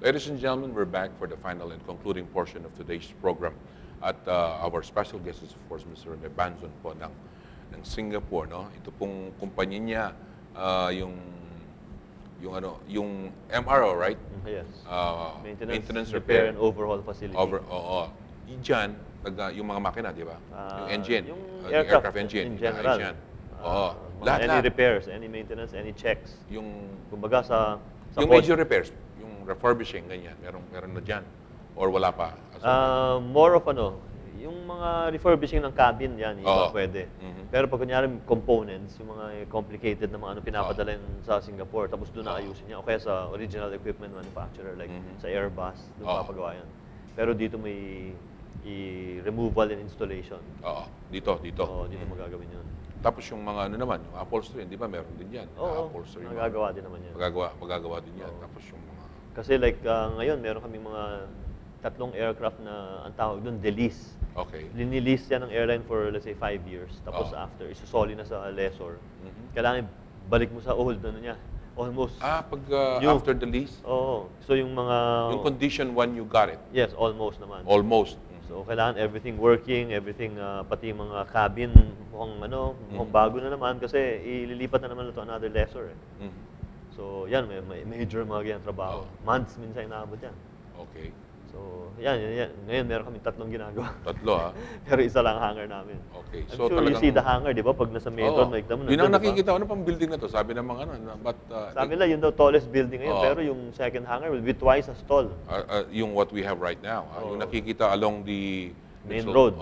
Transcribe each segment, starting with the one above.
Ladies and gentlemen, we're back for the final and concluding portion of today's program. At our special guest is, of course, Mr. Rene Banzon po ng Singapore. No? Ito pong kumpanya niya, yung MRO, right? Yes. Maintenance, repair, and overhaul facility. Diyan, yung mga makina, di ba? Yung engine, yung aircraft engine. in general. Any repairs, any maintenance, any checks. Kumbaga sa yung major repairs, yung refurbishing, ganyan, meron na dyan? Or wala pa? More of yung mga refurbishing ng cabin, yan, iba pwede. Pero pag kunyari components, yung mga complicated na mga pinapadala sa Singapore, tapos doon naayusin niya, o kaya sa original equipment manufacturer, like sa Airbus, doon papagawa yan. Pero dito may removal and installation. Dito. Dito magagawin yun. Tapos yung mga naman, yung upholstery, di ba meron din yan? Upholstery. Magagawa din naman yan. Magagawa din yan. Tapos yung mga... Kasi like ngayon, meron kaming mga 3 aircraft na ang tawag doon, de-lease. Okay. Linilize yan ng airline for, let's say, 5 years. Tapos after, isusoli na sa lessor. Kailangan balik mo sa old, niya. Almost. After the lease? Oo. So yung mga... Yung condition when you got it? Yes, almost naman. Almost. So kailangan everything working, everything, pati yung mga cabin, mukhang bago na naman kasi ililipat na naman ito another lessor. So yan, may major mga ganyan trabaho. Months minsan inaabot yan. Okay. So yan. Ngayon meron kami 3 ginagawa. 3 Pero isa lang hangar namin. Okay. I'm sure you see the hangar, di ba? Pag nasa metro, nakikita mo. Yun ang nakikita ko, ano pang building na to? Sabi ng mga sabi nila, yun daw tallest building ngayon. Pero yung second hangar will be twice as tall. Yung what we have right now. Yung nakikita along the main road.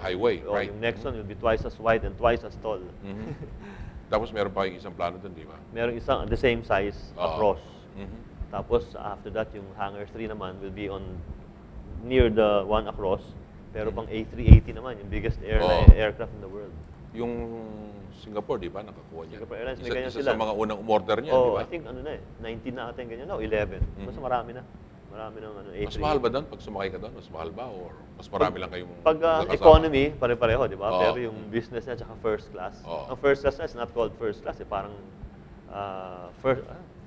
Highway, right? Yung next one will be twice as wide and twice as tall. Tapos meron pa yung isang plano doon, di ba? Meron isang the same size across. Tapos after that, yung hangar 3 naman will be on near the one across. Pero pang A380 naman, yung biggest aircraft in the world. Yung Singapore, di ba? Nakakuha niya. Singapore Airlines, may ganyan Isa sila. sa mga unang umorder niya, di ba? I think 19 na atin ganyan. No, 11. Basta marami na. Marami ng A380. Mas mahal ba doon? Pag sumakay ka doon, mas mahal ba? Or mas marami lang kayong Pag economy, pare-pareho, di ba? Pero yung business niya, tsaka first class. Ang first class na is not called first class. Parang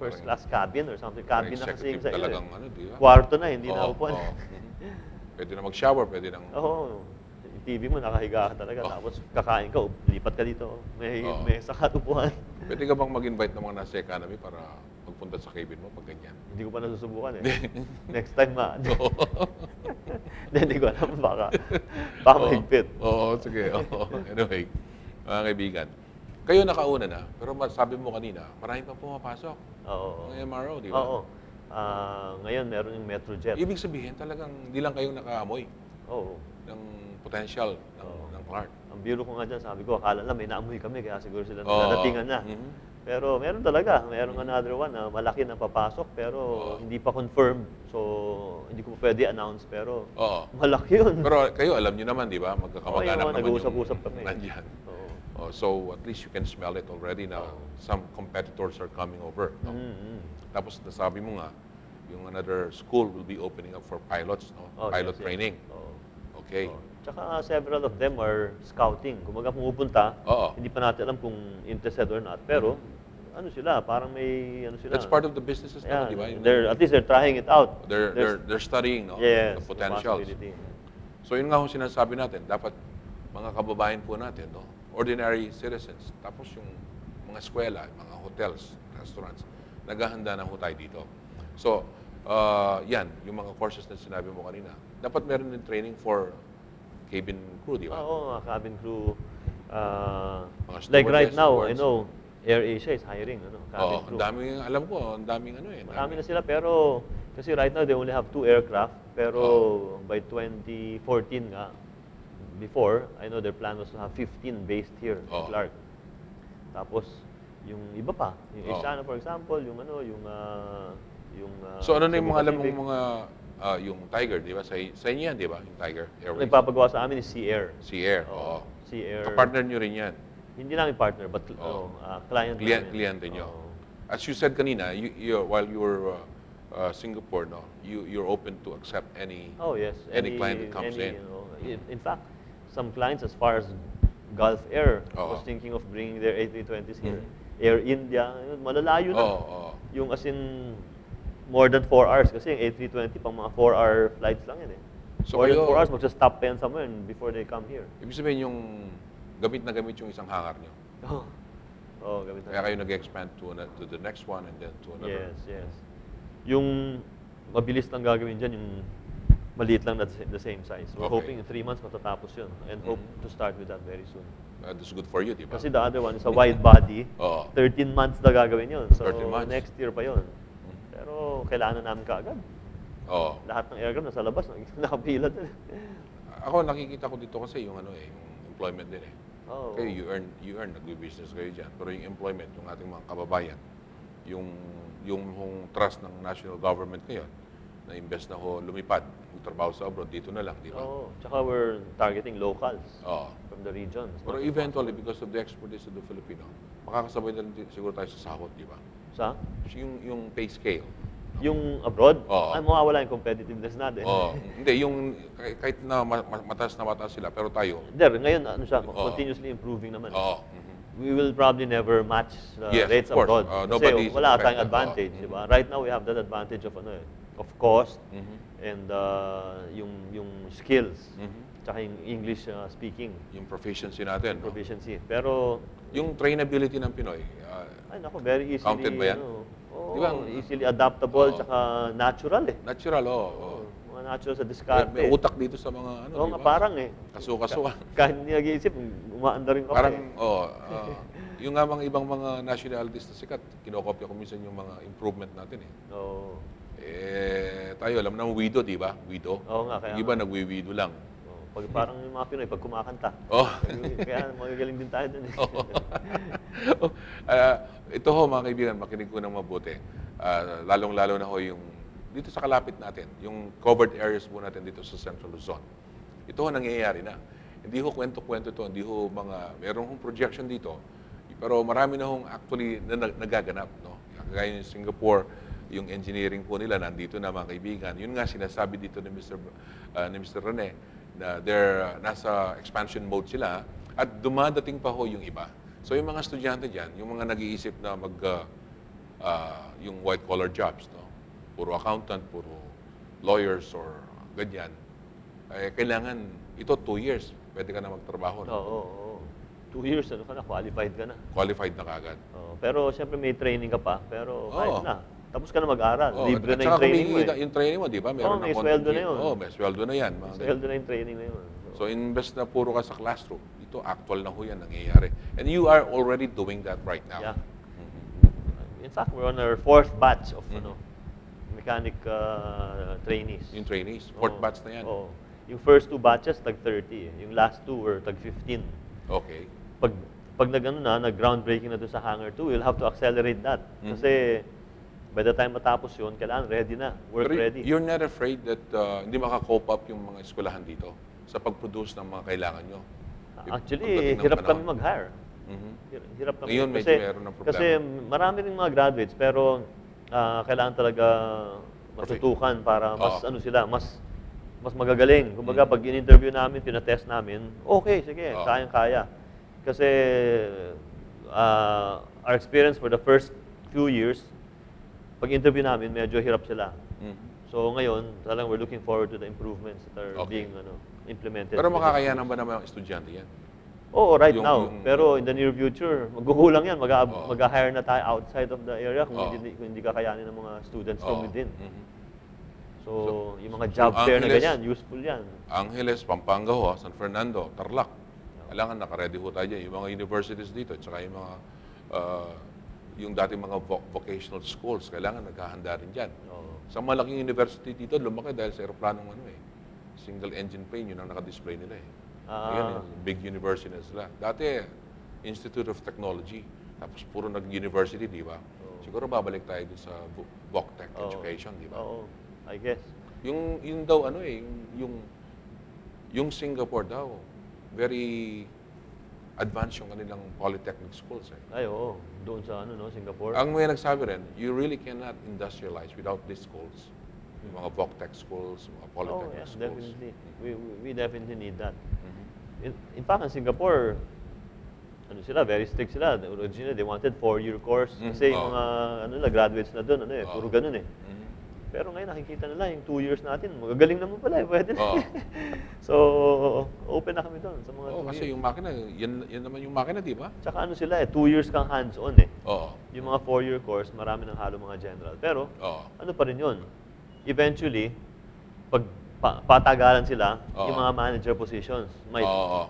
first class cabin or something. Cabin na kasi sa iyo. Kwarto na, hindi na upuan. Pwede na mag-shower, pwede nang... Yung TV mo, nakahiga ka talaga. Tapos kakain ka, lipat ka dito. May sakat upuan. Pwede ka bang mag-invite ng mga nasa economy para magpunta sa cabin mo pag ganyan? Hindi ko pa nasusubukan eh. Next time hindi ko alam, baka mahigpit. Sige. Anyway, mga kaibigan, kayo nakauna na, pero sabi mo kanina, marami pang pumapasok. Ng MRO, di ba? Ngayon, meron yung Metrojet. Ibig sabihin, talagang hindi lang kayong nakaamoy ng potential ng Clark. Ang biro ko nga dyan, sabi ko, akala na may naamoy kami, kaya siguro sila nadatingan na. Pero meron talaga, merong another one na malaki na papasok, pero hindi pa confirmed. So, hindi ko pwede announce, pero malaki yun. Pero kayo, alam nyo naman, di ba? Magkakamag-anak naman nag-uusap-usap kami. Nandyan. So, at least you can smell it already na some competitors are coming over. No? Tapos, nasabi mo nga, yung another school will be opening up for pilots, no? Pilot training. Okay. Tsaka several of them are scouting. Kumaga pumupunta, hindi pa natin alam kung interested or not. Pero, parang may, sila. That's part of the businesses naman, di ba? At least they're trying it out. They're studying, no? Yes, The potentials. So, yun nga ho sinasabi natin, dapat mga kababayan po natin, no? Ordinary citizens. Tapos yung mga eskwela, mga hotels, restaurants, naghahanda na ho tayo dito. So, yan, yung mga courses na sinabi mo kanina. Dapat meron din training for cabin crew, di ba? Cabin crew. Like right now, I know, AirAsia is hiring, cabin crew. Ang daming, alam ko, ang daming Marami na sila, pero, kasi right now, they only have 2 aircraft, pero by 2014 nga, before, I know their plan was to have 15 based here in Clark. Tapos, yung iba pa, yung Asiana, for example, So ano na yung mga alam mong mga yung Tiger, di ba? Sa inyo yan, di ba? Yung Tiger Airways. Nagpapagawa sa amin is Sea Air. Sea Air, Sea Air. Kapartner nyo rin yan. Hindi namin partner, but client namin. Kliyente nyo. As you said kanina, while you were Singapore, no, you're open to accept any client that comes in. In fact, some clients as far as Gulf Air was thinking of bringing their A320s here. Air India, malalayo na. Yung as in, more than 4 hours kasi yung A320 pang mga 4-hour flights lang yan eh. So More than kayo- 4 hours, magsa-stop pa yan somewhere before they come here. Ibig sabihin yung gamit na gamit yung isang hangar nyo. Oh, gamit Kaya na. kayo nag-expand to the next one and then to another. Yes, yes. Yung mabilis lang gagawin dyan, yung maliit lang na the same size. We're Okay. hoping in 3 months matatapos yun and hope to start with that very soon. That's good for you, di ba? Kasi the other one is a wide body. Oo. 13 months na gagawin yun. So 13 months. next year pa yun. Pero kailangan na namin kaagad. Oo. Lahat ng aircraft nasa labas, nakapila dun. Ako nakikita ko dito kasi yung yung employment din eh. Oh. Okay, you earn, nagbi-business kayo dyan. Pero yung employment, yung ating mga kababayan, yung trust ng national government ngayon, na invest na ho lumipad, magtrabaho sa abroad, dito na lang, di ba? Oh, tsaka we're targeting locals Oo. from the regions. Pero eventually, because of the expertise of the Filipino, makakasabay na rin siguro tayo sa sahod, di ba? Sa? Yung pay scale. Yung abroad, Oo. ay mawawala yung competitiveness natin. Oh, hindi, yung kahit na mataas na mataas sila, pero tayo, There, ngayon, ano siya, Oo. continuously improving naman. oo. We will probably never match the Yes, rates of course. abroad. Nobody is Kasi wala tayong affected. advantage, Oo. di ba? Right now, we have that advantage of of cost Mhm. and yung skills, Mhm. tsaka yung English speaking Yung proficiency natin. No? proficiency. Pero, Yung trainability ng Pinoy, ay nako, very easily, Counted ba yan? oh, Di ba? easily adaptable, Oo. tsaka natural eh. natural, oo. Mga natural sa May diskarte. utak dito sa mga ano, Oo di nga, ba? parang eh. Kaso-kasuan. Kahit hindi nag-iisip, umaandar rin ka pa Parang, eh. yung nga mga ibang mga nationalities na sikat, kinokopya ko minsan yung mga improvement natin eh. Oo. Tayo, alam na Wido, di ba? Wido. Oo nga, kaya Yung iba nagwi-wido lang. Oo. Parang yung mga Pinoy, pag kumakanta. Oh. Kaya magagaling din tayo dun eh. Ito ho, mga kaibigan, makinig ko ng mabuti. Lalong-lalo na ho yung dito sa kalapit natin, yung covered areas po natin dito sa Central Luzon. Ito ho nangyayari na. Hindi ho kwento-kwento ito, hindi ho meron hong projection dito, pero marami na hong actually na nagaganap. No? Kagaya yung Singapore, yung engineering po nila, nandito na mga kaibigan. Yun nga sinasabi dito ni Mr. Rene, na nasa expansion mode sila at dumadating pa ho yung iba. So yung mga estudyante dyan, yung mga nag-iisip na yung white-collar jobs, no? Puro accountant, puro lawyers or ganyan, kailangan, ito 2 years, pwede ka na magtrabaho. No? Oo. 2 years, ano ka na, qualified ka na. Qualified na kagad. Oo. Pero siyempre may training ka pa, pero kahit Oo. na. Tapos ka na mag-aral. Oh, Libre at na saka yung training mo kumikita eh. yung training mo, di ba? Meron may ng sweldo na yun. Oh, may sweldo na yan. Mga Sweldo na yung training na yun. So, invest na puro ka sa classroom. Ito, actual na ho yan nangyayari. And you are already doing that right now. Yeah. In fact, we're on our 4th batch of mechanic trainees. Yung trainees, 4th Oo. batch na yan. Oo. Yung first 2 batches, tag-30 eh. Yung last 2 were tag-15. Okay. Pag nag-groundbreaking na doon sa Hangar 2, we'll have to accelerate that. Kasi by the time matapos yun, kailangan ready na, work Pero ready. you're not afraid that hindi maka-cope up yung mga eskwelahan dito sa pag-produce ng mga kailangan nyo? Actually, Pagdating ng hirap kami panahon. mag-hire. Mhm. Hirap kami. Ngayon, medyo meron ng problema. Kasi marami rin mga graduates, pero kailangan talaga matutukan para mas Oo. sila, mas magagaling. Kumbaga, pag in-interview namin, tinatest namin, okay, sige, Oo. kayang-kaya. Kasi our experience for the first few years, pag interview namin, medyo hirap sila. Mhm. So ngayon, talagang we're looking forward to the improvements that are Okay. being implemented. Pero makakayanan ba naman ang estudyante yan? Oo, right Yung- now. yung- Pero in the near future, magkukulang yan. Oo. Mag-hire na tayo outside of the area kung Oo. hindi kakayanin ng mga students from Oo. within. Mhm. So, yung mga job fair na Angeles- ganyan, useful yan. Angeles, Pampanga ho, San Fernando, Tarlac. Kailangan naka-ready ho tayo dyan. Yung mga universities dito, at saka yung mga, yung dating mga vocational schools, kailangan naghahanda rin dyan. Oo. Sa malaking university dito, lumaki dahil sa aeroplanong single engine plane, yun ang naka-display nila eh. Ngayon, big university na sila. Dati, Institute of Technology, tapos puro nag-university, di ba? Siguro babalik tayo dun sa VocTech Oo. education, di ba? Oo, I guess. Yung daw yung Singapore daw, very advanced yung kanilang polytechnic schools eh. Ay, oo. Doon sa Singapore. Ang may nagsabi rin, you really cannot industrialize without these schools. Yung mga VocTech schools, mga Oh, polytechnic yes, schools. definitely. We definitely need that. Mhm. In fact, in Singapore, very strict sila. Originally, they wanted 4-year course. Mhm. Kasi yung Oo. mga, graduates na doon, puro Oo. ganun eh. Mhm. Pero ngayon nakikita nila yung 2 years natin, magagaling naman pala, pwede na. Oo. So, open na kami doon sa mga Oo, 2 kasi years. yung makina, yan naman yung makina, di ba? Tsaka ano sila 2 years kang hands-on eh. Oo. Yung mga 4-year course, marami ng halo mga general. Pero, Oo. ano pa rin yun? Eventually, pag patagalan sila, Oo. yung mga manager positions might Oo.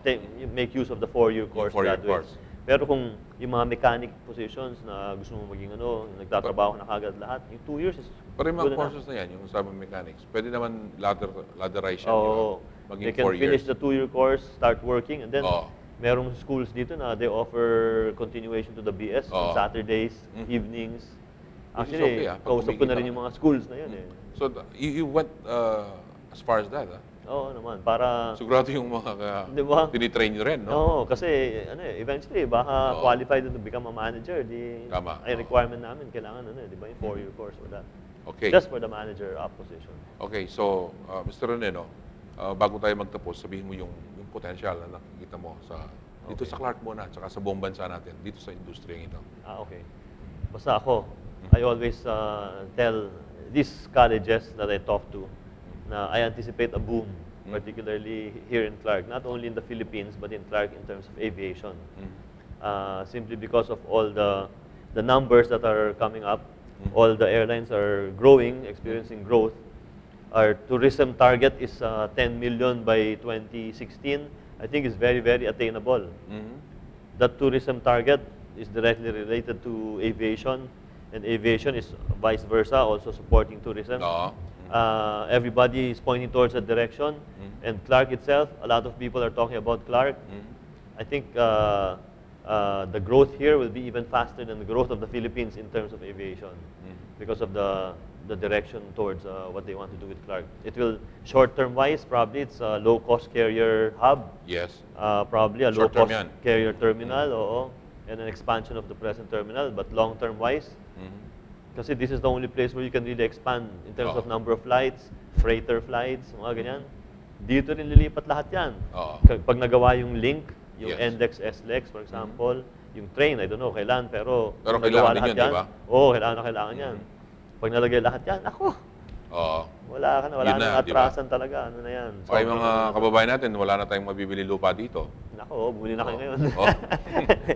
make use of the 4-year course 4-year graduates. Pero kung yung mga mechanic positions na gusto mo maging ano, yung nagtatrabaho na kagad lahat, yung 2 years is Pero yung good mga enough. courses na yan, yung sa mechanics, pwede naman ladderize yan, di ba? Oo. Maging They can 4 finish years. the 2-year course, start working, and then Oo. merong schools dito na they offer continuation to the BS on Oo. Saturdays, Mhm. evenings. Which is Actually, okay, pag kausap ko na kumikita rin ka. yung mga schools na yun eh. So, you went as far as that, ha? Oo naman, para, Sigurado yung mga di ba? tinitrain nyo rin, no? Oo, kasi ano eh, eventually, baka Oo. qualified to become a manager, di, Tama, ay oo. requirement namin, kailangan ano eh, di ba, yung 4-year course for that. Okay. Just for the manager position. Okay, so, Mr. Rene, no? Bago tayo magtapos, sabihin mo yung potential na nakikita mo dito sa Clark muna, tsaka sa buong bansa natin, dito sa industriyang ito. Okay. Basta ako, I always tell these colleges that I talk to na I anticipate a boom, particularly here in Clark, not only in the Philippines, but in Clark in terms of aviation. Simply because of all the numbers that are coming up, all the airlines are growing, experiencing growth. Our tourism target is 10 million by 2016. I think is very, very attainable. That tourism target is directly related to aviation, and aviation is vice versa, also supporting tourism. Oo. Everybody is pointing towards that direction, and Clark itself, a lot of people are talking about Clark. I think the growth here will be even faster than the growth of the Philippines in terms of aviation, because of the direction towards what they want to do with Clark. It will, short-term wise, probably it's a low-cost carrier hub. Yes. Probably a Short-term low-cost yan. carrier terminal, oo, and an expansion of the present terminal. But long-term wise, kasi this is the only place where you can really expand in terms of number of flights, freighter flights, mga ganyan. Dito rin lilipat lahat yan. Oo. Pag nagawa yung link, yung Yes. NLEX, SLEX, for example, yung train, I don't know, kailan, pero Pero kung nagawa kailangan din lahat yun, di yan, ba? oo, kailangan yan. Pag nalagay lahat yan, ako, Oo. wala ka na, wala Yun na, nang di ba? atrasan talaga, ano na yan. Okay, Sobrang mga ano na. kababayan natin, wala na tayong mabibili lupa dito. Nako, bumili na kayo ngayon. Oh.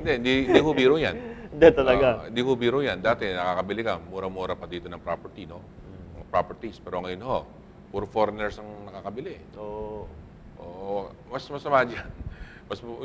Hindi ho biro yan. Hindi talaga. Hindi ho biro yan. Dati, nakakabili ka, mura-mura pa dito ng property, no? Mga properties. Pero ngayon ho, puro foreigners ang nakakabili. Oo. Oo, mas masama dyan.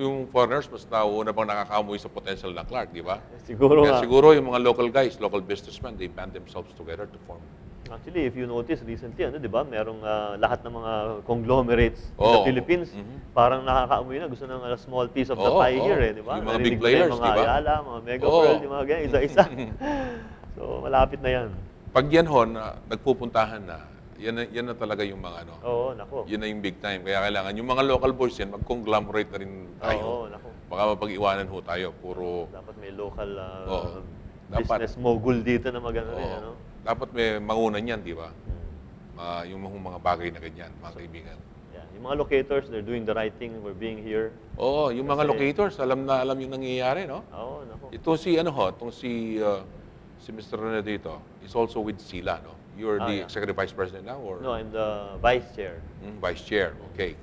Yung foreigners, mas nauuna pang nakakaamoy sa potential ng Clark, di ba? Siguro Kaya nga. siguro yung mga local guys, local businessmen, they band themselves together to form. Actually, if you notice recently, ano, 'di ba? Merong lahat ng mga conglomerates in the Oo. Philippines, parang nakakaamoy na, gusto ng a small piece of the Oo, pie oo. here, eh, 'di ba? Yung mga Narinig big mo na players, yung di mga ba? Ayala, mga Mega Oo. Pearl, yung mga ganyan, isa-isa. So, malapit na 'yan. Pag yan ho, na nagpupuntahan na, yan na talaga yung mga ano. Oo, nako. Yun na yung big time. Kaya kailangan, yung mga local boys yan, mag-conglomerate na rin tayo. Oo, nako. Baka mapag-iwanan ho tayo. Puro, Dapat may local Oo. Dapat. business mogul dito na magano rin, oo. ano? Dapat may mangunan yan, di ba? Yung mga bagay na ganyan, mga kaibigan. Yeah, yung mga locators, they're doing the right thing for being here. Oo, yung mga Kasi- locators, alam na alam yung nangyayari, no? Oo, nako. Ito si, si Mr. Rene dito, is also with SILA, no? You're the Yeah. Executive Vice President now, or? No, I'm the vice chair. Vice Chair, okay.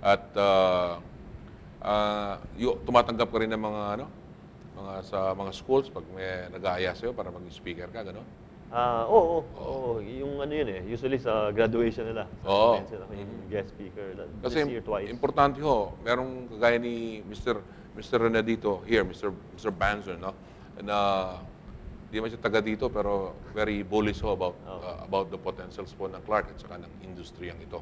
At tumatanggap ka rin ng mga sa mga schools pag may nag-aaya sa'yo para maging speaker ka, gano'n? Oo. Yung ano yun eh, usually sa graduation nila. Oo. Sa ako yung guest speaker. This Kasi year twice. importante ho, merong kagaya ni Mr. Rene dito, here, Mr. Banzer, no? Na di man siya taga dito, pero very bullish ho about the potentials po ng Clark at saka ng industriyang ito.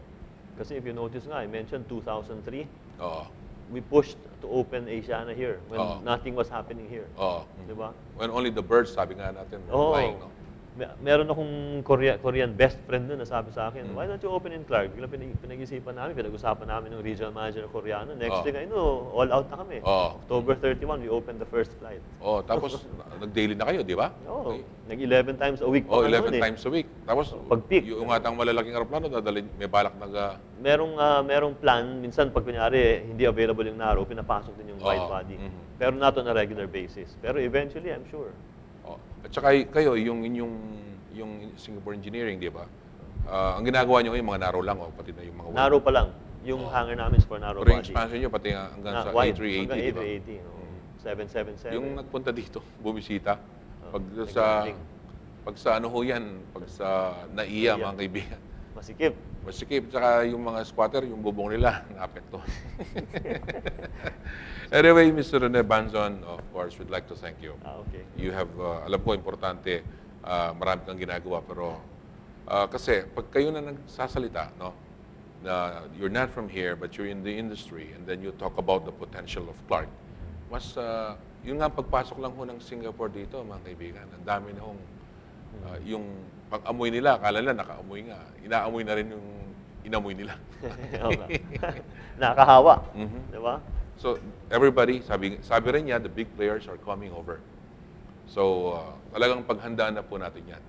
Kasi if you notice nga, I mentioned 2003, Oo. we pushed to open Asiana here when Oo. nothing was happening here. Oo. Di ba? When only the birds, sabi nga natin, were Oo. flying, no? Meron akong Korean best friend nun na sabi sa akin, why don't you open in Clark? Bigla pinag-isipan namin, pinag-usapan namin ng regional manager ng Koreano. Next thing I know, all out na kami. Oo. October 31, we opened the first flight. Oh, tapos nag-daily na kayo, di ba? Oo. Okay. Nag-11 times a week Oh, pa 11 nun eh. times a week. Tapos, Pag peak. yung atang malalaking aeroplano, may balak Merong plan, minsan pag kunyari hindi available yung narrow, pinapasok din yung wide Oo. body. Pero not on a regular basis. Pero eventually, I'm sure. At saka kayo, yung Singapore Engineering, di ba? Ang ginagawa nyo ngayon, mga narrow lang, o pati na yung mga wide. Narrow pa lang. Yung hangar namin is for narrow Pero yung body. expansion nyo, pati hanggang sa Wide. A380, Hanggang di ba? A380. No? 777. Yung nagpunta dito, bumisita, pag nag-landing. sa ano ho yan, pag sa NAIA, mga kaibigan, Masikip. masikip, tsaka yung mga squatter, yung bubong nila, naapekto. Anyway, Mr. Rene Banzon, of course, we'd like to thank you. Okay. You have, alam ko, importante, marami kang ginagawa, pero kasi pag kayo na nagsasalita, no, na you're not from here, but you're in the industry, and then you talk about the potential of Clark, mas, yun nga, pagpasok lang ho ng Singapore dito, mga kaibigan, ang dami na hong, yung pag-amoy nila, akala nila nakaamoy nga, inaamoy na rin yung inamoy nila. Nakakahawa. Di ba? So, everybody, sabi rin niya, the big players are coming over. So, talagang paghandaan na po natin yan.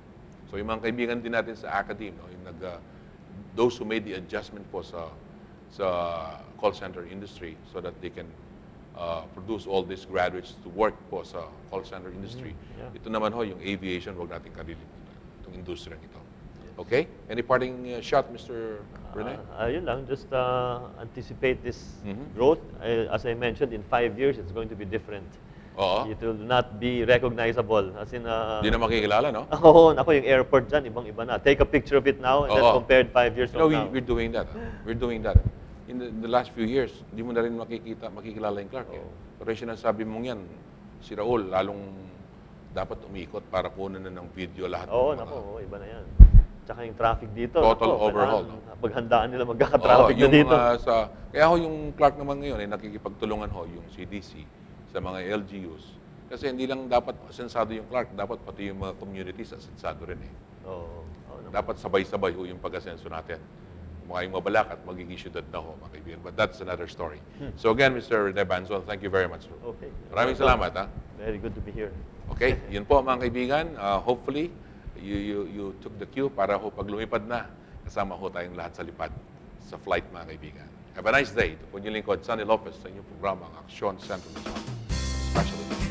So, yung mga kaibigan din natin sa academe, no, yung those who made the adjustment po sa call center industry so that they can produce all these graduates to work po sa call center industry. Yeah. Ito naman ho, yung aviation, wag natin kalilimutan itong industriya ito. Okay? Any parting shot, Mr. Rene? Yun lang, just anticipate this growth. As I mentioned, in 5 years, it's going to be different. Oo. It will not be recognizable. As in, Hindi na makikilala, no? Oo, naku, yung airport dyan, ibang-iba na. Take a picture of it now and then Oo. compared 5 years You know, from now. we're doing that. We're doing that. In the last few years, hindi mo na rin makikilala yung Clark. Eh. Pero yung sinasabi mong yan, si Raul, lalong dapat umikot para kunin na ng video lahat. Oo, ng mga- naku, iba na yan. Tsaka yung traffic dito. Total naku, overhaul, kailangan Paghandaan nila magkaka-traffic na yung dito. kaya ho yung Clark naman ngayon ay nakikipagtulungan ho yung CDC sa mga LGUs. Kasi hindi lang dapat asensado yung Clark, dapat pati yung mga communities asensado rin eh. Oo. Naman. Dapat sabay-sabay ho yung pag-asenso natin. Mga yung mabalak at magiging syudad na ho, mga kaibigan. But that's another story. So again, Mr. Rene Banzon, thank you very much. Okay. Maraming salamat, ha? Very good to be here. Okay, yun po mga kaibigan. Hopefully, you took the cue para ho pag lumipad na, kasama ho tayong lahat sa lipad sa flight, mga kaibigan. Have a nice day. Ito po yung lingkod, Sunny Lopez, sa inyong programa, ang Aksyon Central Luzon. Special edition.